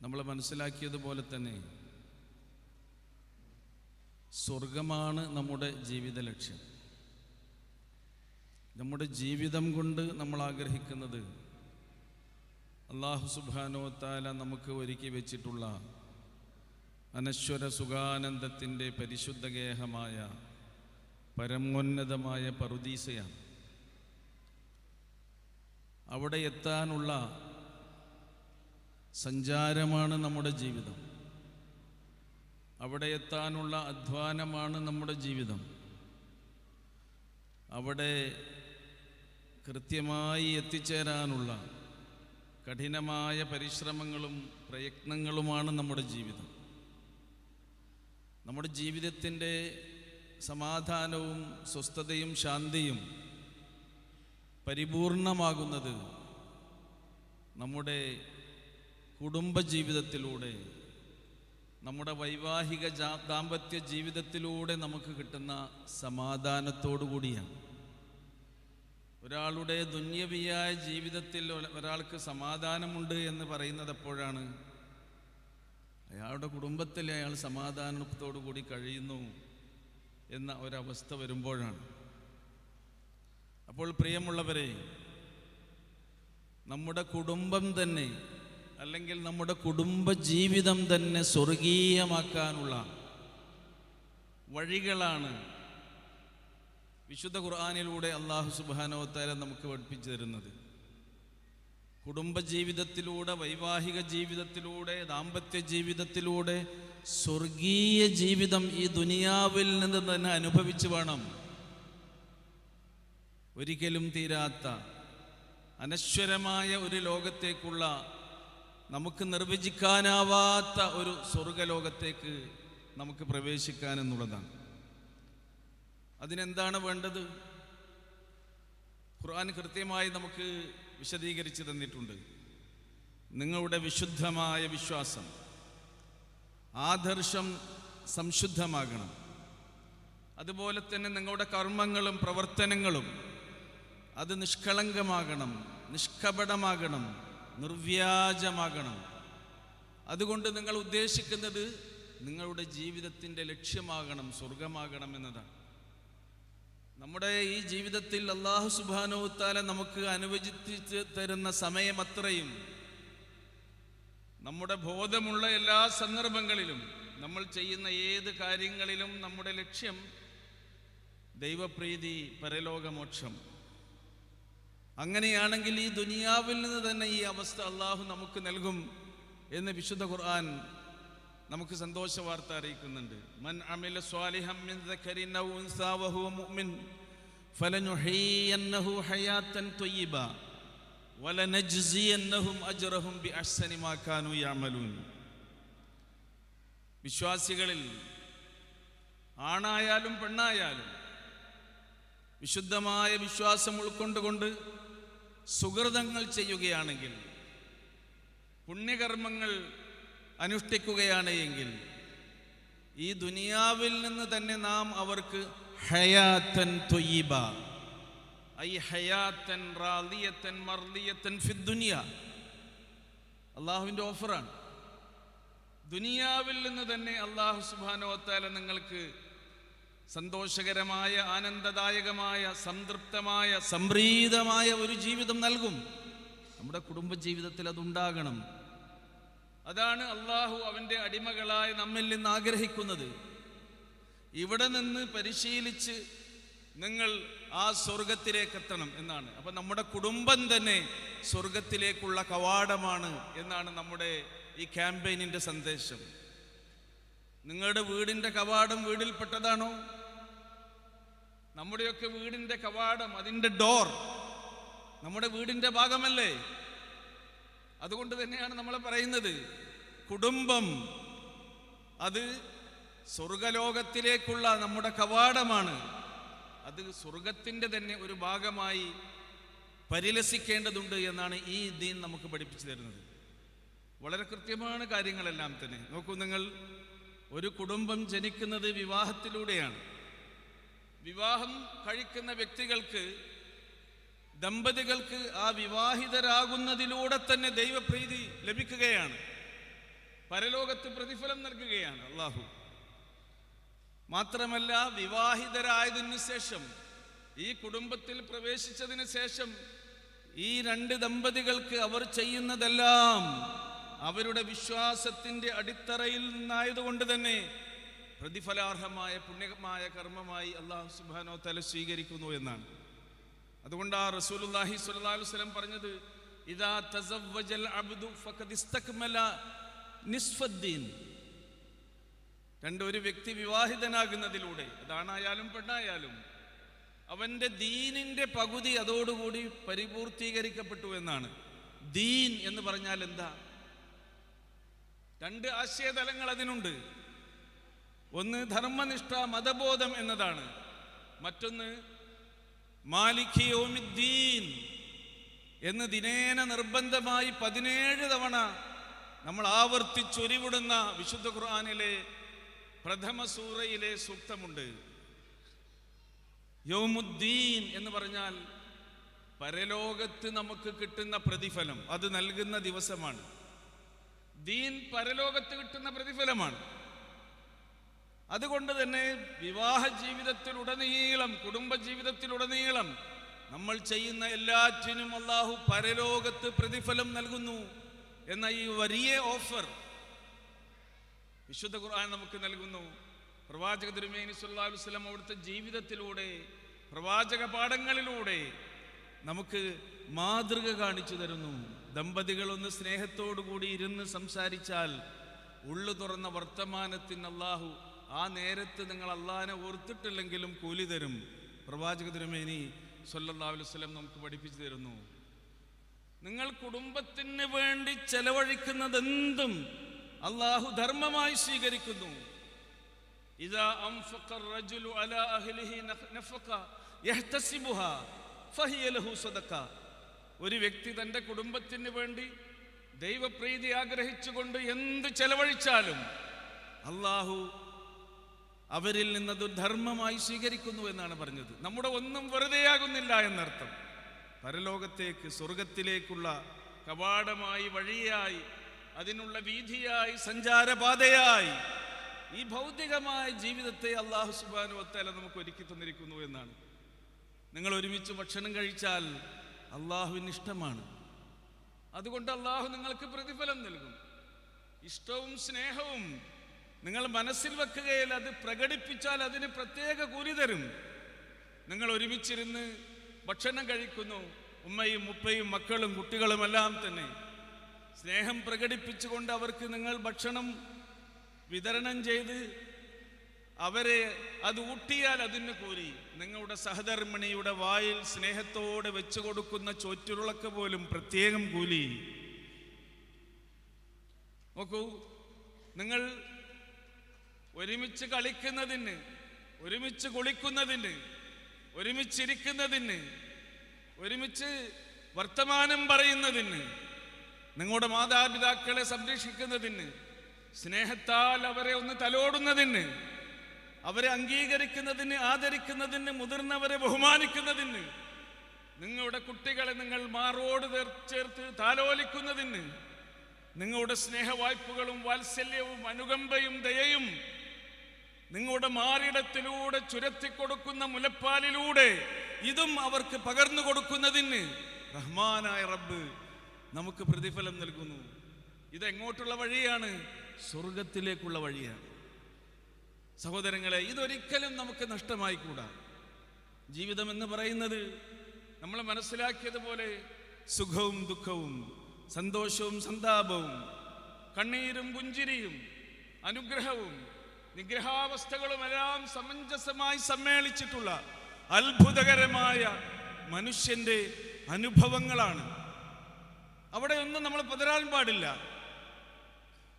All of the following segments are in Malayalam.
നമ്മൾ മനസ്സിലാക്കിയതുപോലെ തന്നെ സ്വർഗമാണ് നമ്മുടെ ജീവിത ലക്ഷ്യം. നമ്മുടെ ജീവിതം കൊണ്ട് നമ്മൾ ആഗ്രഹിക്കുന്നത് അല്ലാഹു സുബ്ഹാനഹു വ തആല നമുക്ക് ഒരുക്കി വെച്ചിട്ടുള്ള അനശ്വര സുഖാനന്ദത്തിൻ്റെ പരിശുദ്ധഗേഹമായ പരമോന്നതമായ പറുദീസയാണ്. അവിടെ എത്താനുള്ള സഞ്ചാരമാണ് നമ്മുടെ ജീവിതം. അവിടെ എത്താനുള്ള അധ്വാനമാണ് നമ്മുടെ ജീവിതം. അവിടെ കൃത്യമായി എത്തിച്ചേരാനുള്ള കഠിനമായ പരിശ്രമങ്ങളും പ്രയത്നങ്ങളുമാണ് നമ്മുടെ ജീവിതം. നമ്മുടെ ജീവിതത്തിൻ്റെ സമാധാനവും സ്വസ്ഥതയും ശാന്തിയും പരിപൂർണമാകുന്നത് നമ്മുടെ കുടുംബജീവിതത്തിലൂടെ, നമ്മുടെ വൈവാഹിക ദാമ്പത്യ ജീവിതത്തിലൂടെ നമുക്ക് കിട്ടുന്ന സമാധാനത്തോടു കൂടിയാണ്. ഒരാളുടെ ദുന്യവിയായ ജീവിതത്തിൽ ഒരാൾക്ക് സമാധാനമുണ്ട് എന്ന് പറയുന്നത് എപ്പോഴാണ്? അയാളുടെ കുടുംബത്തിൽ അയാൾ സമാധാനത്തോടു കൂടി കഴിയുന്നു എന്ന ഒരവസ്ഥ വരുമ്പോഴാണ്. അപ്പോൾ പ്രിയമുള്ളവരെ, നമ്മുടെ കുടുംബം തന്നെ, അല്ലെങ്കിൽ നമ്മുടെ കുടുംബജീവിതം തന്നെ സ്വർഗീയമാക്കാനുള്ള വഴികളാണ് വിശുദ്ധ ഖുർആനിലൂടെ അല്ലാഹു സുബ്ഹാനഹു വ തആല നമുക്ക് പഠിപ്പിച്ചു തരുന്നത്. കുടുംബജീവിതത്തിലൂടെ, വൈവാഹിക ജീവിതത്തിലൂടെ, ദാമ്പത്യ ജീവിതത്തിലൂടെ സ്വർഗീയ ജീവിതം ഈ ദുനിയാവിൽ നിന്ന് തന്നെ അനുഭവിച്ചു വേണം ഒരിക്കലും തീരാത്ത അനശ്വരമായ ഒരു ലോകത്തേക്കുള്ള, നമുക്ക് നിർവചിക്കാനാവാത്ത ഒരു സ്വർഗലോകത്തേക്ക് നമുക്ക് പ്രവേശിക്കാനെന്നുള്ളതാണ്. അതിനെന്താണ് വേണ്ടത്? ഖുർആൻ കൃത്യമായി നമുക്ക് വിശദീകരിച്ച് തന്നിട്ടുണ്ട്. നിങ്ങളുടെ വിശുദ്ധമായ വിശ്വാസം, ആദർശം സംശുദ്ധമാകണം. അതുപോലെ തന്നെ നിങ്ങളുടെ കർമ്മങ്ങളും പ്രവർത്തനങ്ങളും അത് നിഷ്കളങ്കമാകണം, നിഷ്കപടമാകണം, നിർവ്യാജമാകണം. അതുകൊണ്ട് നിങ്ങൾ ഉദ്ദേശിക്കുന്നത് നിങ്ങളുടെ ജീവിതത്തിൻ്റെ ലക്ഷ്യമാകണം, സ്വർഗമാകണം എന്നതാണ്. നമ്മുടെ ഈ ജീവിതത്തിൽ അല്ലാഹു സുബ്ഹാനഹു വ തആല നമുക്ക് അനുവദിച്ച് തരുന്ന സമയം അത്രയും നമ്മുടെ ബോധമുള്ള എല്ലാ സന്ദർഭങ്ങളിലും, നമ്മൾ ചെയ്യുന്ന ഏത് കാര്യങ്ങളിലും നമ്മുടെ ലക്ഷ്യം ദൈവപ്രീതി, പരലോകമോക്ഷം. അങ്ങനെയാണെങ്കിൽ ഈ ദുനിയാവിൽ നിന്ന് തന്നെ ഈ അവസ്ഥ അല്ലാഹു നമുക്ക് നൽകും എന്ന് വിശുദ്ധ ഖുർആൻ നമുക്ക് സന്തോഷ വാർത്ത അറിയിക്കുന്നുണ്ട്. മൻ അമില സ്വാലിഹൻ മിൻ ദക്കരിൻ ഔ ഉൻസാ വഹുവ മുഅ്മിൻ ഫലനുഹയ്യിന്നഹു ഹയാത്തൻ ത്വയ്യിബ വലനജ്സിയന്നഹും അജ്റഹും ബിഅഹ്സനി മാ കാനൂ യഅമലൂൻ. വിശ്വാസികളിൽ ആണായാലും പെണ്ണായാലും വിശുദ്ധമായ വിശ്വാസം ഉൾക്കൊണ്ടുകൊണ്ട് സുകൃതങ്ങൾ ചെയ്യുകയാണെങ്കിൽ, പുണ്യകർമ്മങ്ങൾ അനുഷ്ഠിക്കുകയാണ് എങ്കിൽ, ഈ ദുനിയാവിൽ നിന്ന് തന്നെ നാം അവർക്ക് ഹയാത്തൻ ത്വയ്യിബ, ഐ ഹയാത്തൻ റാദിയത്തൻ മർദിയത്തൻ ഫിദ് ദുനിയ, അള്ളാഹുവിൻ്റെ ഓഫറാണ്. ദുനിയാവിൽ നിന്ന് തന്നെ അല്ലാഹു സുബ്ഹാനഹു വ തആല നിങ്ങൾക്ക് സന്തോഷകരമായ, ആനന്ദദായകമായ, സംതൃപ്തമായ, സംപ്രീതമായ ഒരു ജീവിതം നൽകും. നമ്മുടെ കുടുംബജീവിതത്തിൽ അതുണ്ടാകണം. അതാണ് അള്ളാഹു അവൻ്റെ അടിമകളായ നമ്മിൽ നിന്ന് ആഗ്രഹിക്കുന്നത്. ഇവിടെ നിന്ന് പരിശീലിച്ച് നിങ്ങൾ ആ സ്വർഗത്തിലേക്ക് എത്തണം എന്നാണ്. അപ്പം നമ്മുടെ കുടുംബം തന്നെ സ്വർഗത്തിലേക്കുള്ള കവാടമാണ് എന്നാണ് നമ്മുടെ ഈ ക്യാമ്പയിനിൻ്റെ സന്ദേശം. നിങ്ങളുടെ വീടിൻ്റെ കവാടം വീടിൽപ്പെട്ടതാണോ? നമ്മുടെയൊക്കെ വീടിൻ്റെ കവാടം, അതിൻ്റെ ഡോർ നമ്മുടെ വീടിൻ്റെ ഭാഗമല്ലേ? അതുകൊണ്ട് തന്നെയാണ് നമ്മൾ പറയുന്നത്, കുടുംബം അത് സ്വർഗലോകത്തിലേക്കുള്ള നമ്മുടെ കവാടമാണ്. അത് സ്വർഗത്തിൻ്റെ തന്നെ ഒരു ഭാഗമായി പരിലസിക്കേണ്ടതുണ്ട് എന്നാണ് ഈ ദീൻ നമുക്ക് പഠിപ്പിച്ചു തരുന്നത്. വളരെ കൃത്യമാണ് കാര്യങ്ങളെല്ലാം തന്നെ. നോക്കൂ, നിങ്ങൾ ഒരു കുടുംബം ജനിക്കുന്നത് വിവാഹത്തിലൂടെയാണ്. വിവാഹം കഴിക്കുന്ന വ്യക്തികൾക്ക്, ദമ്പതികൾക്ക് ആ വിവാഹിതരാകുന്നതിലൂടെ തന്നെ ദൈവപ്രീതി ലഭിക്കുകയാണ്. പരലോകത്ത് പ്രതിഫലം നൽകുകയാണ് അള്ളാഹു. മാത്രമല്ല, വിവാഹിതരായതിനു ശേഷം, ഈ കുടുംബത്തിൽ പ്രവേശിച്ചതിന് ശേഷം ഈ രണ്ട് ദമ്പതികൾക്ക് അവർ ചെയ്യുന്നതെല്ലാം അവരുടെ വിശ്വാസത്തിന്റെ അടിത്തറയിൽ നിന്നായതുകൊണ്ട് തന്നെ പ്രതിഫലാർഹമായ പുണ്യമായ കർമ്മമായി അല്ലാഹു സുബ്ഹാനഹു വ തആല സ്വീകരിക്കുന്നു എന്നാണ്. അതുകൊണ്ടാണ് റസൂലുള്ളാഹി സ്വല്ലല്ലാഹു അലൈഹി വസല്ലം പറഞ്ഞത്, ഇദാ തസവ്വജൽ അബ്ദു ഫഖദ് ഇസ്തക്മല നിസ്ഫദ്ദീൻ. ഒരു വ്യക്തി വിവാഹിതനാകുന്നതിലൂടെ, അതാണായാലും പെണ്ണായാലും, അവന്റെ ദീനിന്റെ പകുതി അതോടുകൂടി പരിപൂർത്തീകരിക്കപ്പെട്ടു എന്നാണ്. ദീൻ എന്ന് പറഞ്ഞാൽ എന്താ? രണ്ട് ആശയതലങ്ങൾ അതിനുണ്ട്. ഒന്ന് ധർമ്മനിഷ്ഠ, മതബോധം എന്നതാണ്. മറ്റൊന്ന് മാലികി യൗമിദ്ദീൻ എന്ന് ദിനേന നിർബന്ധമായി 17 തവണ നമ്മൾ ആവർത്തിച്ചൊരിവിടുന്ന വിശുദ്ധ ഖുർആനിലെ പ്രഥമ സൂറയിലെ സൂക്തമുണ്ട്. യൗമുദ്ദീൻ എന്ന് പറഞ്ഞാൽ പരലോകത്ത് നമുക്ക് കിട്ടുന്ന പ്രതിഫലം, അത് നൽകുന്ന ദിവസമാണ്. ദീൻ പരലോകത്ത് കിട്ടുന്ന പ്രതിഫലമാണ്. അതുകൊണ്ട് തന്നെ വിവാഹ ജീവിതത്തിലുടനീളം, കുടുംബ ജീവിതത്തിലുടനീളം നമ്മൾ ചെയ്യുന്ന എല്ലാറ്റിനും അല്ലാഹു പരലോകത്ത് പ്രതിഫലം നൽകുന്നു എന്ന ഈ വലിയ ഓഫർ വിശുദ്ധ ഖുർആൻ നമുക്ക് നൽകുന്നു. പ്രവാചക തിരുമേനി സല്ലല്ലാഹു അലൈഹി വസല്ലം അവിടുത്തെ ജീവിതത്തിലൂടെ, പ്രവാചക പാഠങ്ങളിലൂടെ നമുക്ക് മാതൃക കാണിച്ചു തരുന്നു. ദമ്പതികൾ ഒന്ന് സ്നേഹത്തോടു കൂടി ഇരുന്ന് സംസാരിച്ചാൽ ഉള്ളു തുറന്ന വർത്തമാനത്തിന് അല്ലാഹു ആ നേരത്ത് നിങ്ങൾ അല്ലാഹനെ ഓർത്തിട്ടില്ലെങ്കിലും കൂലി തരും. പ്രവാചക തിരുമേനി സല്ലല്ലാഹു അലൈഹി വസല്ലം നമുക്ക് പഠിപ്പിച്ചു തരുന്നു. നിങ്ങൾ കുടുംബത്തിന് വേണ്ടി ചെലവഴിക്കുന്നതെന്തും അല്ലാഹു ധർമ്മമായി സ്വീകരിക്കുന്നു. ഇദാ അൻഫഖ റജുലു അലാ അഹ്ലിഹി നഫഖ യഹ്തസിബുഹാ ഫഹിയ ലഹു സദഖ. ഒരു വ്യക്തി തൻ്റെ കുടുംബത്തിന് വേണ്ടി ദൈവപ്രീതി ആഗ്രഹിച്ചുകൊണ്ട് എന്ത് ചെലവഴിച്ചാലും അല്ലാഹു അവരിൽ നിന്നത് ധർമ്മമായി സ്വീകരിക്കുന്നു എന്നാണ് പറഞ്ഞത്. നമ്മുടെ ഒന്നും വെറുതെയാകുന്നില്ല എന്നർത്ഥം. പരലോകത്തേക്ക്, സ്വർഗത്തിലേക്കുള്ള കവാടമായി, വഴിയായി, അതിനുള്ള വീഥിയായി, സഞ്ചാരപാതയായി ഈ ഭൗതികമായ ജീവിതത്തെ അല്ലാഹു സുബ്ഹാനഹു വ തആല നമുക്ക് ഒരുക്കി തന്നിരിക്കുന്നു എന്നാണ്. നിങ്ങൾ ഒരുമിച്ച് ഭക്ഷണം കഴിച്ചാൽ അല്ലാഹുവിന് ഇഷ്ടമാണ്. അതുകൊണ്ട് അല്ലാഹു നിങ്ങൾക്ക് പ്രതിഫലം നൽകും. ഇഷ്ടവും സ്നേഹവും നിങ്ങൾ മനസ്സിൽ വെക്കുകയിൽ അത് പ്രകടിപ്പിച്ചാൽ അതിന് പ്രത്യേക കൂലി തരും. നിങ്ങൾ ഒരുമിച്ചിരുന്ന് ഭക്ഷണം കഴിക്കുന്നു, ഉമ്മയും ഉപ്പയും മക്കളും കുട്ടികളും എല്ലാം തന്നെ സ്നേഹം പ്രകടിപ്പിച്ചുകൊണ്ട് അവർക്ക് നിങ്ങൾ ഭക്ഷണം വിതരണം ചെയ്ത് അവരെ അത് ഊട്ടിയാൽ അതിന് കൂലി. നിങ്ങളുടെ സഹധർമ്മിണിയുടെ വായിൽ സ്നേഹത്തോടെ വെച്ചു കൊടുക്കുന്ന ചോറ്റുരുളക്ക് പോലും പ്രത്യേകം കൂലി. നോക്കൂ, നിങ്ങൾ ഒരുമിച്ച് കളിക്കുന്നതിന്, ഒരുമിച്ച് കുളിക്കുന്നതിന്, ഒരുമിച്ചിരിക്കുന്നതിന്, ഒരുമിച്ച് വർത്തമാനം പറയുന്നതിന്, നിങ്ങളുടെ മാതാപിതാക്കളെ സംരക്ഷിക്കുന്നതിന്, സ്നേഹത്താൽ അവരെ ഒന്ന് തലോടുന്നതിന്, അവരെ അംഗീകരിക്കുന്നതിന്, ആദരിക്കുന്നതിന്, മുതിർന്നവരെ ബഹുമാനിക്കുന്നതിന്, നിങ്ങളുടെ കുട്ടികളെ നിങ്ങൾ മാറോട് ചേർത്ത് താലോലിക്കുന്നതിന്, നിങ്ങളുടെ സ്നേഹവായ്പകളും വാത്സല്യവും അനുകമ്പയും ദയയും നിങ്ങളുടെ മാറിടത്തിലൂടെ ചുരത്തിക്കൊടുക്കുന്ന മുലപ്പാലിലൂടെ ഇതും അവർക്ക് പകർന്നു കൊടുക്കുന്നതിന് റഹ്മാനായ റബ്ബ് നമുക്ക് പ്രതിഫലം നൽകുന്നു. ഇതെങ്ങോട്ടുള്ള വഴിയാണ്? സ്വർഗത്തിലേക്കുള്ള വഴിയാണ്. സഹോദരങ്ങളെ, ഇതൊരിക്കലും നമുക്ക് നഷ്ടമായിക്കൂടാ. ജീവിതം എന്ന് പറയുന്നത് നമ്മൾ മനസ്സിലാക്കിയതുപോലെ സുഖവും ദുഃഖവും, സന്തോഷവും സന്താപവും, കണ്ണീരും പുഞ്ചിരിയും, അനുഗ്രഹവും നിഗ്രഹാവസ്ഥകളുമെല്ലാം സമഞ്ജസമായി സമ്മേളിച്ചിട്ടുള്ള അത്ഭുതകരമായ മനുഷ്യന്റെ അനുഭവങ്ങളാണ്. അവിടെ ഒന്നും നമ്മൾ പതരാൻ പാടില്ല.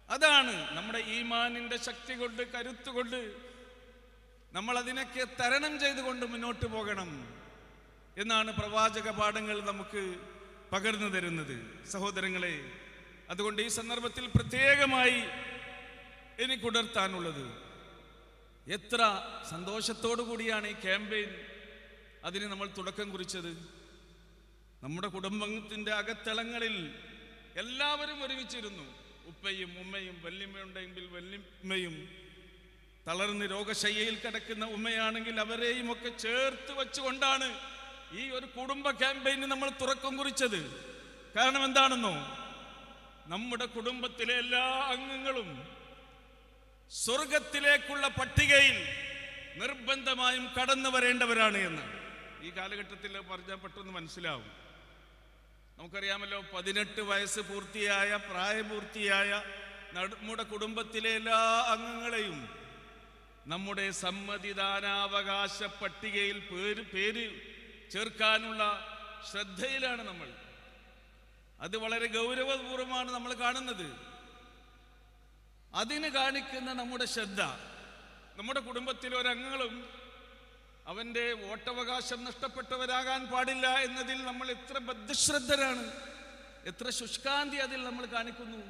അതാണ് നമ്മുടെ ഈമാനിന്റെ ശക്തി കൊണ്ട്, കരുത്തുകൊണ്ട് നമ്മൾ അതിനൊക്കെ തരണം ചെയ്തുകൊണ്ട് മുന്നോട്ട് പോകണം എന്നാണ് പ്രവാചക പാഠങ്ങൾ നമുക്ക് പകർന്നു തരുന്നത്. സഹോദരങ്ങളെ, അതുകൊണ്ട് ഈ സന്ദർഭത്തിൽ പ്രത്യേകമായി എനിക്കുണർത്താനുള്ളത്, എത്ര സന്തോഷത്തോടു കൂടിയാണ് ഈ ക്യാമ്പയിൻ അതിന് നമ്മൾ തുടക്കം കുറിച്ചത്. നമ്മുടെ കുടുംബത്തിൻ്റെ അകത്തളങ്ങളിൽ എല്ലാവരും ഒരുമിച്ചിരുന്നു. ഉപ്പയും ഉമ്മയും, വല്യമ്മയുണ്ടെങ്കിൽ വല്യമ്മയും, തളർന്ന് രോഗശയ്യയിൽ കിടക്കുന്ന ഉമ്മയാണെങ്കിൽ അവരെയും ഒക്കെ ചേർത്ത് വെച്ചുകൊണ്ടാണ് ഈ ഒരു കുടുംബ ക്യാമ്പയിന് നമ്മൾ തുറക്കം കുറിച്ചത്. കാരണം എന്താണെന്നോ, നമ്മുടെ കുടുംബത്തിലെ എല്ലാ അംഗങ്ങളും സ്വർഗത്തിലേക്കുള്ള പട്ടികയിൽ നിർബന്ധമായും കടന്നു വരേണ്ടവരാണ് എന്ന് ഈ കാലഘട്ടത്തിൽ പറഞ്ഞാൽ പെട്ടെന്ന് മനസ്സിലാവും. നമുക്കറിയാമല്ലോ, 18 വയസ്സ് പൂർത്തിയായ, പ്രായപൂർത്തിയായ നമ്മുടെ കുടുംബത്തിലെ എല്ലാ അംഗങ്ങളെയും നമ്മുടെ സമ്മതിദാനാവകാശ പട്ടികയിൽ പേര് ചേർക്കാനുള്ള ശ്രദ്ധയിലാണ് നമ്മൾ. അത് വളരെ ഗൗരവപൂർവമാണ് നമ്മൾ കാണുന്നത്. അതിന് കാണിക്കുന്ന നമ്മുടെ ശ്രദ്ധ, നമ്മുടെ കുടുംബത്തിലെ ഒരംഗങ്ങളും അവൻ്റെ വോട്ടവകാശം നഷ്ടപ്പെട്ടവരാകാൻ പാടില്ല എന്നതിൽ നമ്മൾ എത്ര ബദ്ധശ്രദ്ധരാണ്, എത്ര ശുഷ്കാന്തി അതിൽ നമ്മൾ കാണിക്കുന്നു,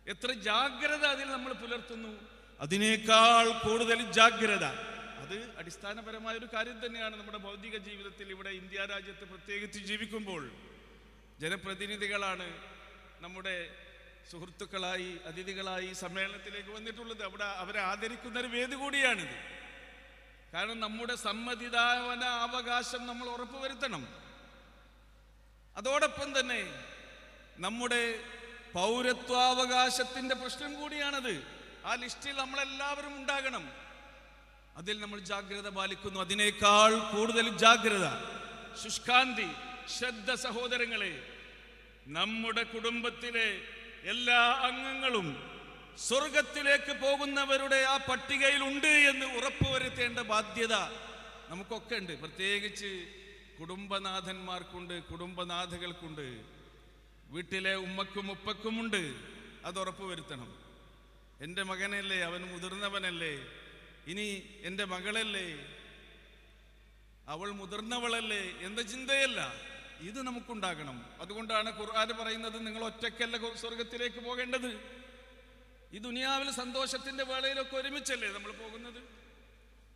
എത്ര ജാഗ്രത അതിൽ നമ്മൾ പുലർത്തുന്നു. അതിനേക്കാൾ കൂടുതൽ ജാഗ്രത അത് അടിസ്ഥാനപരമായ ഒരു കാര്യം തന്നെയാണ് നമ്മുടെ ഭൗതിക ജീവിതത്തിൽ. ഇവിടെ ഇന്ത്യ രാജ്യത്ത് പ്രത്യേകിച്ച് ജീവിക്കുമ്പോൾ ജനപ്രതിനിധികളാണ് നമ്മുടെ സുഹൃത്തുക്കളായി, അതിഥികളായി സമ്മേളനത്തിലേക്ക് വന്നിട്ടുള്ളത്. അവിടെ അവരെ ആദരിക്കുന്ന ഒരു വേദി കൂടിയാണിത്. കാരണം നമ്മുടെ സമ്മതിദാന അവകാശം നമ്മൾ ഉറപ്പുവരുത്തണം. അതോടൊപ്പം തന്നെ നമ്മുടെ പൗരത്വാവകാശത്തിന്റെ പ്രശ്നം കൂടിയാണത്. ആ ലിസ്റ്റിൽ നമ്മളെല്ലാവരും ഉണ്ടാകണം. അതിൽ നമ്മൾ ജാഗ്രത പാലിക്കുന്നു. അതിനേക്കാൾ കൂടുതൽ ജാഗ്രത, ശുഷ്കാന്തി, ശ്രദ്ധ സഹോദരങ്ങളെ, നമ്മുടെ കുടുംബത്തിലെ എല്ലാ അംഗങ്ങളും സ്വർഗത്തിലേക്ക് പോകുന്നവരുടെ ആ പട്ടികയിൽ ഉണ്ട് എന്ന് ഉറപ്പുവരുത്തേണ്ട ബാധ്യത നമുക്കൊക്കെ ഉണ്ട്. പ്രത്യേകിച്ച് കുടുംബനാഥന്മാർക്കുണ്ട്, കുടുംബനാഥകൾക്കുണ്ട്, വീട്ടിലെ ഉമ്മക്കും ഉപ്പക്കുമുണ്ട്. അത് ഉറപ്പുവരുത്തണം. എൻ്റെ മകനല്ലേ, അവൻ മുതിർന്നവനല്ലേ, ഇനി എൻ്റെ മകളല്ലേ, അവൾ മുതിർന്നവളല്ലേ എന്ന ചിന്തയല്ല, ഇത് നമുക്കുണ്ടാകണം. അതുകൊണ്ടാണ് ഖുർആൻ പറയുന്നത്, നിങ്ങൾ ഒറ്റയ്ക്കല്ല സ്വർഗത്തിലേക്ക് പോകേണ്ടത്. ഈ ദുനിയാവിൽ സന്തോഷത്തിന്റെ വേളയിലൊക്കെ ഒരുമിച്ചല്ലേ നമ്മൾ പോകുന്നത്.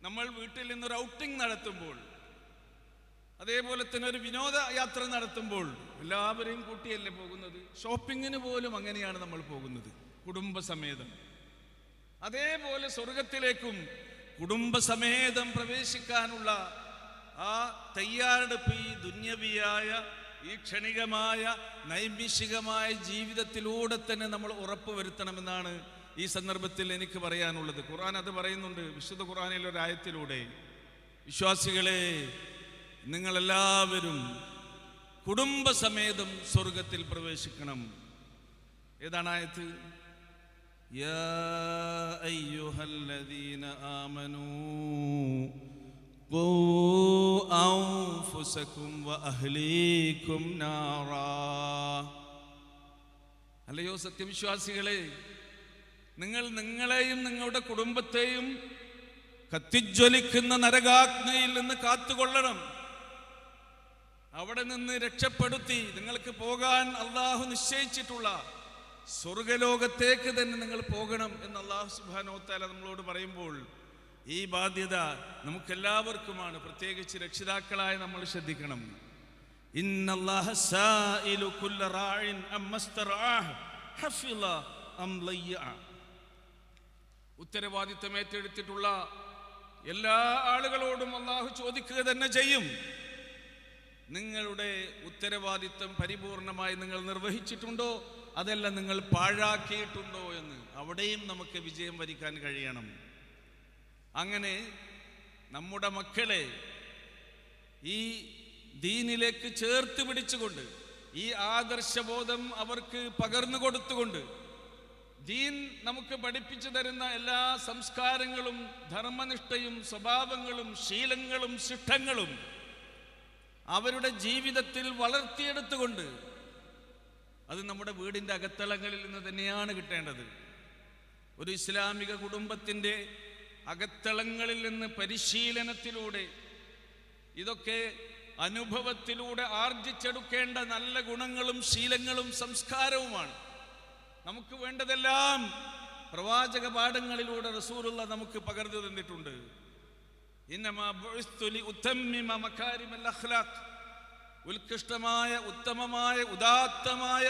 നമ്മൾ വീട്ടിൽ നിന്നൊരു ഔട്ടിംഗ് നടത്തുമ്പോൾ, അതേപോലെ തന്നെ ഒരു വിനോദ യാത്ര നടത്തുമ്പോൾ എല്ലാവരെയും കൂട്ടിയല്ലേ പോകുന്നത്. ഷോപ്പിങ്ങിന് പോലും അങ്ങനെയാണ് നമ്മൾ പോകുന്നത്, കുടുംബസമേതം. അതേപോലെ സ്വർഗത്തിലേക്കും കുടുംബസമേതം പ്രവേശിക്കാനുള്ള ആ തയ്യാറെടുപ്പ് ഈ ദുന്യവിയായ, ഈ ക്ഷണികമായ, നൈമിഷികമായ ജീവിതത്തിലൂടെ തന്നെ നമ്മൾ ഉറപ്പുവരുത്തണമെന്നാണ് ഈ സന്ദർഭത്തിൽ എനിക്ക് പറയാനുള്ളത്. ഖുർആൻ അത് പറയുന്നുണ്ട്, വിശുദ്ധ ഖുർആനിലെ ഒരു ആയത്തിലൂടെ. വിശ്വാസികളെ, നിങ്ങളെല്ലാവരും കുടുംബസമേതം സ്വർഗത്തിൽ പ്രവേശിക്കണം. ഏതാണ് ആയത്ത്? യാ അയ്യുഹല്ലദീന ആമനൂ ഖൂ അൻഫുസകും വഅഹ്ലീകും നാറാ. അല്ലയോ സത്യവിശ്വാസികളെ, നിങ്ങൾ നിങ്ങളെയും നിങ്ങളുടെ കുടുംബത്തെയും കത്തിജ്വലിക്കുന്ന നരകാഗ്നിയിൽ നിന്ന് കാത്തുകൊള്ളണം. അവിടെ നിന്ന് രക്ഷപ്പെടുത്തി നിങ്ങൾക്ക് പോകാൻ അള്ളാഹു നിശ്ചയിച്ചിട്ടുള്ള സ്വർഗലോകത്തേക്ക് തന്നെ നിങ്ങൾ പോകണം എന്ന് അള്ളാഹു സുബ്ഹാനഹു വ തആല നമ്മളോട് പറയുമ്പോൾ ഈ ബാധ്യത നമുക്കെല്ലാവർക്കുമാണ്. പ്രത്യേകിച്ച് രക്ഷിതാക്കളായ നമ്മൾ ശ്രദ്ധിക്കണം. ഇന്നല്ലാഹ സായിലു കുല്ല റാഇൻ അമ്മസ്തറാഹ് ഹഫിള അം ലയ്യ. ഉത്തരവാദിത്തം ഏറ്റെടുത്തിട്ടുള്ള എല്ലാ ആളുകളോടും അള്ളാഹു ചോദിക്കുക തന്നെ ചെയ്യും, നിങ്ങളുടെ ഉത്തരവാദിത്തം പരിപൂർണമായി നിങ്ങൾ നിർവഹിച്ചിട്ടുണ്ടോ, അതല്ല നിങ്ങൾ പാഴാക്കിയിട്ടുണ്ടോ എന്ന്. അവിടെയും നമുക്ക് വിജയം വരിക്കാൻ കഴിയണം. അങ്ങനെ നമ്മുടെ മക്കളെ ഈ ദീനിലേക്ക് ചേർത്ത് പിടിച്ചുകൊണ്ട്, ഈ ആദർശബോധം അവർക്ക് പകർന്നു കൊടുത്തുകൊണ്ട്, ദീൻ നമുക്ക് പഠിപ്പിച്ചു തരുന്ന എല്ലാ സംസ്കാരങ്ങളും ധർമ്മനിഷ്ഠയും സ്വഭാവങ്ങളും ശീലങ്ങളും ശിഷ്ടങ്ങളും അവരുടെ ജീവിതത്തിൽ വളർത്തിയെടുത്തുകൊണ്ട്, അത് നമ്മുടെ വീടിൻ്റെ അകത്തളങ്ങളിൽ നിന്ന് തന്നെയാണ് കിട്ടേണ്ടത്. ഒരു ഇസ്ലാമിക കുടുംബത്തിൻ്റെ അകത്തളങ്ങളിൽ നിന്ന് പരിശീലനത്തിലൂടെ, ഇതൊക്കെ അനുഭവത്തിലൂടെ ആർജിച്ചെടുക്കേണ്ട നല്ല ഗുണങ്ങളും ശീലങ്ങളും സംസ്കാരവുമാണ്. നമുക്ക് വേണ്ടതെല്ലാം പ്രവാചക പാഠങ്ങളിലൂടെ റസൂലുള്ള നമുക്ക് പകർന്നു തന്നിട്ടുണ്ട്. ഇന്നമാ ബുഇസ്തു ലിഉതമ്മിമ മകാരിമൽ അഖ്ലാഖ്. ഉത്കൃഷ്ടമായ, ഉത്തമമായ, ഉദാത്തമായ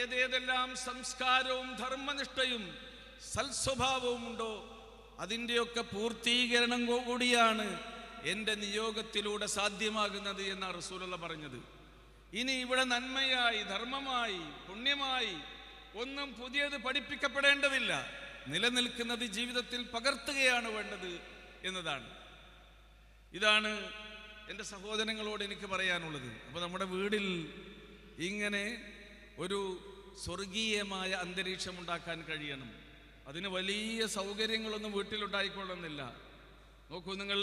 ഏതേതെല്ലാം സംസ്കാരവും ധർമ്മനിഷ്ഠയും സൽസ്വഭാവവും ഉണ്ടോ അതിൻ്റെയൊക്കെ പൂർത്തീകരണം കൂടിയാണ് എൻ്റെ നിയോഗത്തിലൂടെ സാധ്യമാകുന്നത് എന്നാണ് റസൂലുള്ള പറഞ്ഞത്. ഇനി ഇവിടെ നന്മയായി, ധർമ്മമായി, പുണ്യമായി ഒന്നും പുതിയത് പഠിപ്പിക്കപ്പെടേണ്ടതില്ല. നിലനിൽക്കുന്നത് ജീവിതത്തിൽ പകർത്തുകയാണ് വേണ്ടത് എന്നതാണ്. ഇതാണ് എൻ്റെ സഹോദരങ്ങളോട് എനിക്ക് പറയാനുള്ളത്. അപ്പോൾ നമ്മുടെ വീടിൽ ഇങ്ങനെ ഒരു സ്വർഗീയമായ അന്തരീക്ഷം ഉണ്ടാക്കാൻ കഴിയണം. അതിന് വലിയ സൗകര്യങ്ങളൊന്നും വീട്ടിലുണ്ടായിക്കൊള്ളുന്നില്ല. നോക്കൂ, നിങ്ങൾ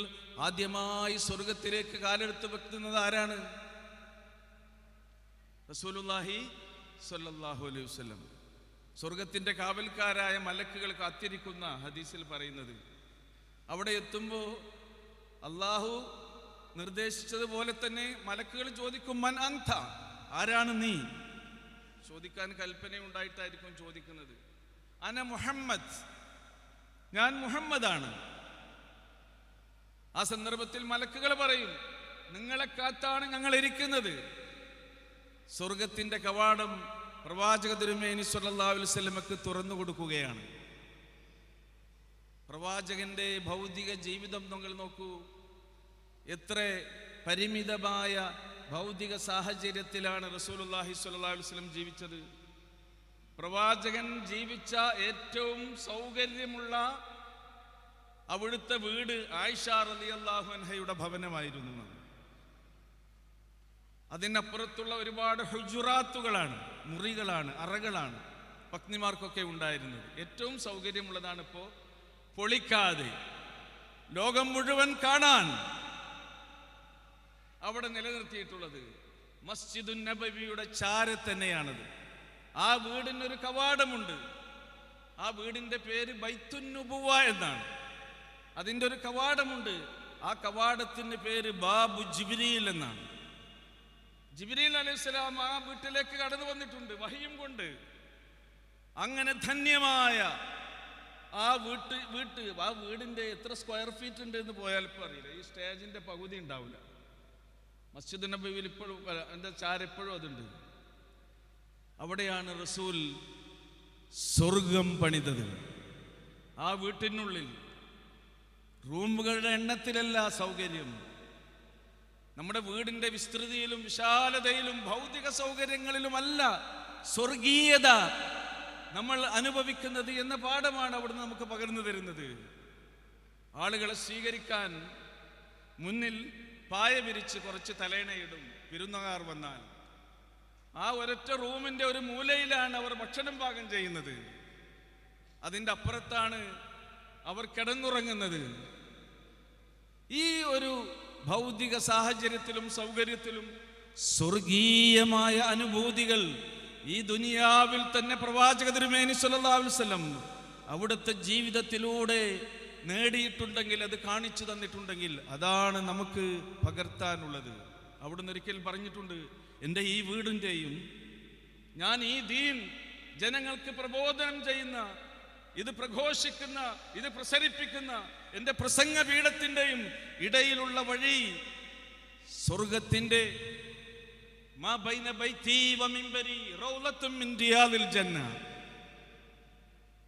ആദ്യമായി സ്വർഗത്തിലേക്ക് കാലെടുത്ത് വെക്കുന്നത് ആരാണ്? റസൂലുള്ളാഹി സ്വല്ലല്ലാഹു അലൈഹി വസല്ലം. സ്വർഗത്തിൻ്റെ കാവൽക്കാരായ മലക്കുകൾ കാത്തിരിക്കുന്ന ഹദീസിൽ പറയുന്നത്, അവിടെ എത്തുമ്പോൾ അള്ളാഹു നിർദ്ദേശിച്ചതുപോലെ തന്നെ മലക്കുകൾ ചോദിക്കും, മൻ അന്ത, ആരാണ് നീ? ചോദിക്കാൻ കൽപ്പനയുണ്ടായിട്ടായിരിക്കും ചോദിക്കുന്നത്. അന മുഹമ്മദ്, ഞാൻ മുഹമ്മദാണ്. ആ സന്ദർഭത്തിൽ മലക്കുകൾ പറയും, നിങ്ങളെ കാത്താണ് ഞങ്ങൾ ഇരിക്കുന്നത്. സ്വർഗത്തിന്റെ കവാടം പ്രവാചക തിരുമേനി സ്വല്ലല്ലാഹു അലൈഹി വസല്ലമക്ക് തുറന്നു കൊടുക്കുകയാണ്. പ്രവാചകന്റെ ഭൗതിക ജീവിതം നിങ്ങൾ നോക്കൂ, എത്ര പരിമിതമായ ഭൗതിക സാഹചര്യത്തിലാണ് റസൂലുള്ളാഹി സ്വല്ലല്ലാഹു അലൈഹി വസല്ലം ജീവിച്ചത്. പ്രവാചകൻ ജീവിച്ച ഏറ്റവും സൗകര്യമുള്ള അവിടുത്തെ വീട് ആയിഷ റളിയല്ലാഹു അൻഹയുടെ ഭവനമായിരുന്നു. അതിനപ്പുറത്തുള്ള ഒരുപാട് ഹുജുറാത്തുകളാണ്, മുറികളാണ്, അറകളാണ് പത്നിമാർക്കൊക്കെ ഉണ്ടായിരുന്നത്. ഏറ്റവും സൗകര്യമുള്ളതാണ് ഇപ്പോൾ പൊളിക്കാതെ ലോകം മുഴുവൻ കാണാൻ അവിടെ നിലനിർത്തിയിട്ടുള്ളത്. മസ്ജിദുൻ നബവിയുടെ ചാരത്ത് തന്നെയാണത്. ആ വീടിനൊരു കവാടമുണ്ട്. ആ വീടിന്റെ പേര് ബൈത്തുൻ നുബുവ എന്നാണ്. അതിൻ്റെ ഒരു കവാടമുണ്ട്. ആ കവാടത്തിന്റെ പേര് ബാബു ജിബ്രീൽ എന്നാണ്. ജിബ്രീൽ അലൈഹിസ്സലാം ആ വീട്ടിലേക്ക് കടന്നു വന്നിട്ടുണ്ട് വഹിയും കൊണ്ട്. അങ്ങനെ ധന്യമായ ആ വീടിന്റെ എത്ര സ്ക്വയർ ഫീറ്റ് ഉണ്ട് എന്ന് പോയാൽ ഇപ്പോൾ അറിയില്ല. ഈ സ്റ്റേജിന്റെ പകുതി ഉണ്ടാവില്ല. മസ്ജിദ് നബവിയിൽ ഇപ്പോഴും എൻ്റെ ചാരെപ്പോഴും അതുണ്ട്. അവിടെയാണ് റസൂൽ സ്വർഗം പണിതത്. ആ വീട്ടിനുള്ളിൽ റൂമുകളുടെ എണ്ണത്തിലല്ല സൗകര്യം, നമ്മുടെ വീടിന്റെ വിസ്തൃതിയിലും വിശാലതയിലും ഭൗതിക സൗകര്യങ്ങളിലുമല്ല സ്വർഗീയത നമ്മൾ അനുഭവിക്കുന്നത് എന്ന പാഠമാണ് അവിടുന്ന് നമുക്ക് പകർന്നു തരുന്നത്. ആളുകളെ സ്വീകരിക്കാൻ മുന്നിൽ പായ വിരിച്ച് കുറച്ച് തലേണയിടും വിരുന്നുകാർ വന്നാൽ. ആ ഒരൊറ്റ റൂമിന്റെ ഒരു മൂലയിലാണ് അവർ ഭക്ഷണം പാകം ചെയ്യുന്നത്. അതിൻ്റെ അപ്പുറത്താണ് അവർ കിടന്നുറങ്ങുന്നത്. ഈ ഒരു ഭൗതിക സാഹചര്യത്തിലും സൗകര്യത്തിലും സ്വർഗീയമായ അനുഭൂതികൾ ഈ ദുനിയാവിൽ തന്നെ പ്രവാചക തിരുമേനി സ്വല്ലല്ലാഹു അലൈഹി വസല്ലം അവിടുത്തെ ജീവിതത്തിലൂടെ നേടിയിട്ടുണ്ടെങ്കിൽ, അത് കാണിച്ചു തന്നിട്ടുണ്ടെങ്കിൽ അതാണ് നമുക്ക് പകർത്താനുള്ളത്. അവിടുന്ന് ഒരിക്കൽ പറഞ്ഞിട്ടുണ്ട്, എൻ്റെ ഈ വീടിൻ്റെയും ഞാൻ ഈ ദീൻ ജനങ്ങൾക്ക് പ്രബോധനം ചെയ്യുന്ന, ഇത് പ്രഘോഷിക്കുന്ന, ഇത് പ്രസരിപ്പിക്കുന്ന എൻ്റെ പ്രസംഗ പീഠത്തിൻ്റെയും ഇടയിലുള്ള വഴി സ്വർഗത്തിൻ്റെ മാ ബൈന ബൈതി വ മിൻബരി റൗളത്തും മിൻ റിയാദിൽ ജന്ന.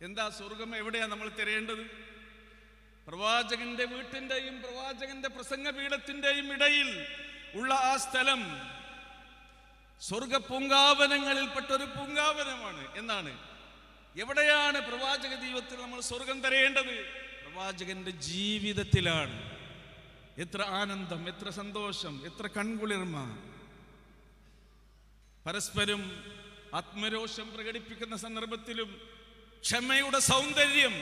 എന്താ സ്വർഗം എവിടെയാ നമ്മൾ തിരയേണ്ടത്? പ്രവാചകന്റെ വീട്ടിൻ്റെയും പ്രവാചകന്റെ പ്രസംഗ പീഠത്തിൻ്റെയും ഇടയിൽ ഉള്ള ആ സ്ഥലം സ്വർഗ പൂങ്കാവനങ്ങളിൽപ്പെട്ട ഒരു പൂങ്കാവനമാണ് എന്നാണ്. എവിടെയാണ് പ്രവാചക ജീവിതത്തിൽ നമ്മൾ സ്വർഗം തരേണ്ടത്? പ്രവാചകന്റെ ജീവിതത്തിലാണ്. എത്ര ആനന്ദം, എത്ര സന്തോഷം, എത്ര കൺകുളിർമ. പരസ്പരം ആത്മരോഷം പ്രകടിപ്പിക്കുന്ന സന്ദർഭത്തിലും ക്ഷമയുടെ സൗന്ദര്യം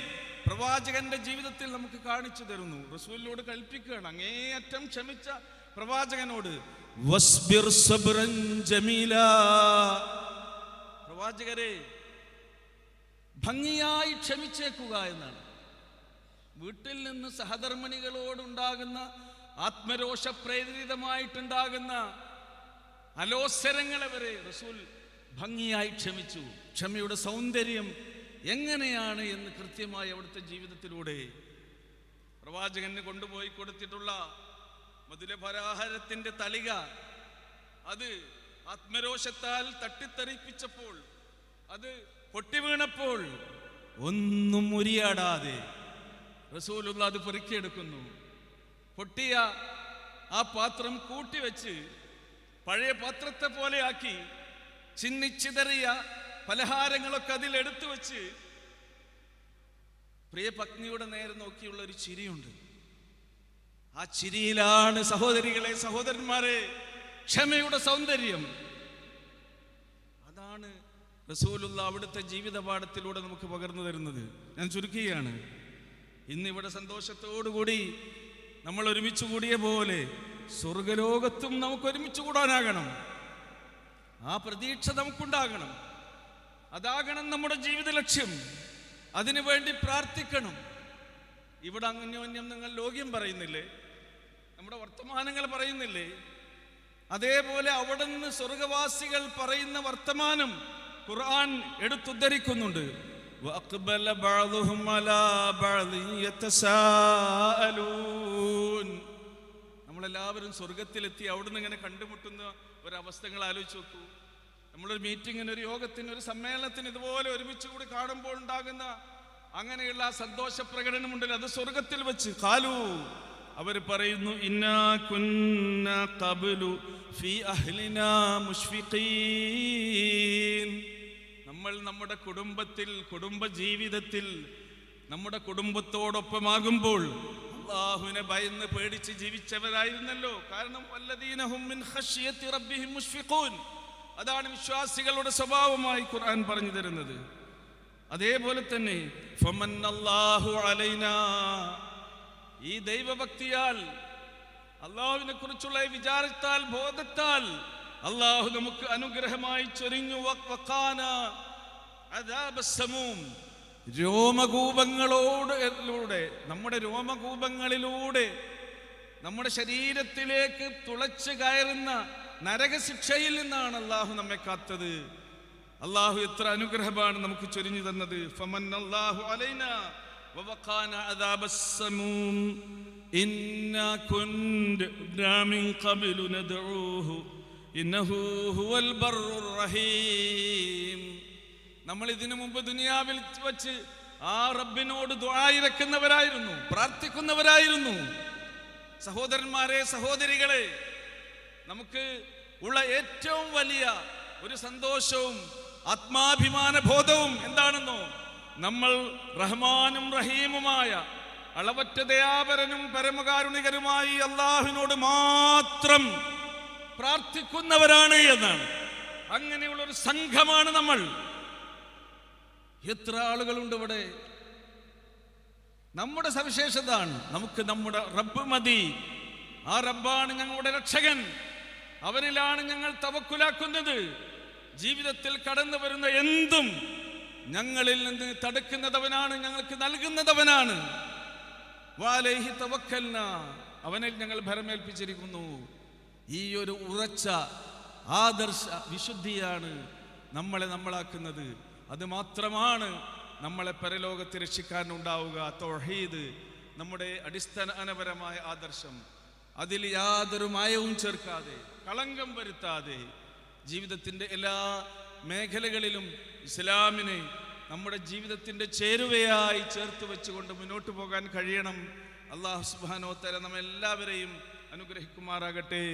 പ്രവാചകന്റെ ജീവിതത്തിൽ നമുക്ക് കാണിച്ചു തരുന്നു. റസൂലിനോട് കൽപ്പിക്കുകയാണ്, അങ്ങേയറ്റം ക്ഷമിച്ച പ്രവാചകനോട്, വസ്ബിർ സബ്റൻ ജമീലാ, പ്രവാചകരെ ഭംഗിയായി ക്ഷമിച്ചേക്കുക എന്നാണ്. വീട്ടിൽ നിന്ന് സഹധർമ്മിണികളോടുണ്ടാകുന്ന ആത്മരോഷപ്രേരിതമായിട്ടുണ്ടാകുന്ന അലോസരങ്ങളെ വരെ റസൂൽ ഭംഗിയായി ക്ഷമിച്ചു. ക്ഷമയുടെ സൗന്ദര്യം എങ്ങനെയാണ് എന്ന് കൃത്യമായി അവിടുത്തെ ജീവിതത്തിലൂടെ പ്രവാചകന് കൊണ്ടുപോയി കൊടുത്തിട്ടുള്ള മധുരപരാഹാരത്തിന്റെ തളിക, അത് ആത്മരോഷത്താൽ തട്ടിത്തെറിപ്പിച്ചപ്പോൾ അത് പൊട്ടി വീണപ്പോൾ ഒന്നും ഉരിയാടാതെ റസൂലുള്ള അത് പെറുക്കിയെടുക്കുന്നു. പൊട്ടിയ ആ പാത്രം കൂട്ടിവെച്ച് പഴയ പാത്രത്തെ പോലെ ആക്കി ചിന്നിച്ചിതറിയ പലഹാരങ്ങളൊക്കെ അതിലെടുത്തു വെച്ച് പ്രിയ പത്നിയുടെ നേരെ നോക്കിയുള്ള ഒരു ചിരിയുണ്ട്. ആ ചിരിയിലാണ് സഹോദരികളെ, സഹോദരന്മാരെ, ക്ഷമയുടെ സൗന്ദര്യം. അതാണ് റസൂലുള്ള അവിടുത്തെ ജീവിത പാഠത്തിലൂടെ നമുക്ക് പകർന്നു തരുന്നത്. ഞാൻ ചുരുക്കുകയാണ്. ഇന്നിവിടെ സന്തോഷത്തോടുകൂടി നമ്മൾ ഒരുമിച്ച് കൂടിയ പോലെ സ്വർഗലോകത്തും നമുക്ക് ഒരുമിച്ച് കൂടാനാകണം. ആ പ്രതീക്ഷ നമുക്കുണ്ടാകണം. അതാകണം നമ്മുടെ ജീവിത ലക്ഷ്യം. അതിനു വേണ്ടി പ്രാർത്ഥിക്കണം. ഇവിടെ അന്യോന്യം നിങ്ങൾ ലോക്യം പറയുന്നില്ലേ, നമ്മുടെ വർത്തമാനങ്ങൾ പറയുന്നില്ലേ? അതേപോലെ അവിടെ നിന്ന് സ്വർഗവാസികൾ പറയുന്ന വർത്തമാനം ഖുർആൻ എടുത്തുദ്ധരിക്കുന്നുണ്ട്. നമ്മളെല്ലാവരും സ്വർഗത്തിലെത്തി അവിടുന്ന് ഇങ്ങനെ കണ്ടുമുട്ടുന്ന ഒരവസ്ഥകൾ ആലോചിച്ച് നോക്കൂ. നമ്മളൊരു മീറ്റിങ്ങിന്, ഒരു യോഗത്തിന്, ഒരു സമ്മേളനത്തിന് ഇതുപോലെ ഒരുമിച്ച് കൂടി കാണുമ്പോൾ ഉണ്ടാകുന്ന അങ്ങനെയുള്ള സന്തോഷ പ്രകടനമുണ്ടല്ലോ, അത് സ്വർഗത്തിൽ വെച്ച്. ഖാലു, അവർ പറയുന്നു, ഇന്നാ കുന്നാ ഖബ്ലു ഫീ അഹ്ലിനാ മുശ്ഫിഖീൻ. നമ്മൾ നമ്മുടെ കുടുംബത്തിൽ, കുടുംബജീവിതത്തിൽ, നമ്മുടെ കുടുംബത്തോടൊപ്പമാകുമ്പോൾ അല്ലാഹുവിനെ ഭയന്ന് പേടിച്ച് ജീവിച്ചവരായിരുന്നല്ലോ. കാരണം വല്ലദീന ഹും മിൻ ഖശ്യത്തി റബ്ബിഹിം മുശ്ഫിഖൂൻ, അതാണ് വിശ്വാസികളുടെ സ്വഭാവമായി ഖുർആൻ പറഞ്ഞു തരുന്നത്. അതേപോലെ തന്നെ ഫമന്നല്ലാഹു അലൈനാ, ഈ ദൈവഭക്തിയാൽ, അല്ലാഹുവിനെ കുറിച്ചുള്ള വിചാരത്താൽ, ബോധത്താൽ അല്ലാഹു നമുക്ക് അനുഗ്രഹമായി ചൊരിഞ്ഞു. വഖാന അദാബസ്സമൂം, രോമകൂപങ്ങളിലൂടെ, നമ്മുടെ രോമകൂപങ്ങളിലൂടെ നമ്മുടെ ശരീരത്തിലേക്ക് തുളച്ച് കയറുന്ന നരകശിക്ഷയിൽ നിന്നാണ് അല്ലാഹു നമ്മെ കാത്തത്. അല്ലാഹു എത്ര അനുഗ്രഹമാണ് നമുക്ക് ചൊരിഞ്ഞു തന്നത്. ഫമന്നല്ലാഹു അലൈനാ വവഖാന അദാബസ്സമൂം ഇന്നാ കുന്നാ മിൻ ഖബ്ലു നദ്ഊഹു ഇന്നഹു ഹുവൽ ബർറുർ റഹീം. നമ്മൾ ഇതിനു മുമ്പ് ദുനിയാവിൽ വെച്ച് ആ റബ്ബിനോട് ദുആ ഇരക്കുന്നവരായിരുന്നു, പ്രാർത്ഥിക്കുന്നവരായിരുന്നു. സഹോദരന്മാരെ, സഹോദരികളെ, നമുക്ക് ഉള്ള ഏറ്റവും വലിയ ഒരു സന്തോഷവും ആത്മാഭിമാന ബോധവും എന്താണെന്നോ, നമ്മൾ റഹ്മാനും റഹീമുമായ, അളവറ്റ ദയാപരനും പരമകാരുണികരുമായി അല്ലാഹുവിനോട് മാത്രം പ്രാർത്ഥിക്കുന്നവരാണ് എന്നാണ്. അങ്ങനെയുള്ള ഒരു സംഘമാണ് നമ്മൾ. എത്ര ആളുകളുണ്ട് ഇവിടെ. നമ്മുടെ സവിശേഷത നമുക്ക് നമ്മുടെ റബ്ബ് മതി. ആ റബ്ബാണ് ഞങ്ങളുടെ രക്ഷകൻ. അവനിലാണ് ഞങ്ങൾ തവക്കുലാക്കുന്നത്. ജീവിതത്തിൽ കടന്നു വരുന്ന എന്തും ഞങ്ങളിൽ നിന്ന് തടുക്കുന്നതവനാണ്, ഞങ്ങൾക്ക് നൽകുന്നതവനാണ്. വഅലൈഹി തവക്കൽനാ, അവനിൽ ഞങ്ങൾ ഭരമേൽപ്പിച്ചിരിക്കുന്നു. ഈ ഒരു ഉറച്ച ആദർശ വിശുദ്ധിയാണ് നമ്മളെ നമ്മളാക്കുന്നത്. അത് മാത്രമാണ് നമ്മളെ പരലോകത്ത് രക്ഷിക്കാനുണ്ടാവുക. തൗഹീദ്, നമ്മുടെ അടിസ്ഥാനപരമായ ആദർശം, അതിൽ യാതൊരു മായവും ചേർക്കാതെ, കളങ്കം വരുത്താതെ ജീവിതത്തിൻ്റെ എല്ലാ മേഖലകളിലും ഇസ്ലാമിനെ നമ്മുടെ ജീവിതത്തിൻ്റെ ചേരുവയായി ചേർത്ത് വെച്ചുകൊണ്ട് മുന്നോട്ട് പോകാൻ കഴിയണം. അല്ലാഹു സുബ്ഹാനഹു വ തആല നമ്മെല്ലാവരെയും അനുഗ്രഹിക്കുമാറാകട്ടെ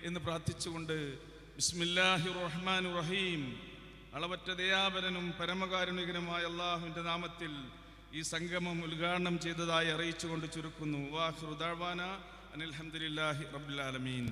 എന്ന് പ്രാർത്ഥിച്ചുകൊണ്ട് ബിസ്മില്ലാഹിർ റഹ്മാനിർ റഹീം, അളവറ്റ ദയാപരനും പരമകാരുണികനുമായ അല്ലാഹുവിൻ്റെ നാമത്തിൽ ഈ സംഗമം ഉദ്ഘാടനം ചെയ്തതായി അറിയിച്ചുകൊണ്ട് ചുരുക്കുന്നു. വാഖിറു ദഅ്വാനാ അനിൽ ഹംദുലില്ലാഹി റബ്ബിൽ ആലമീൻ.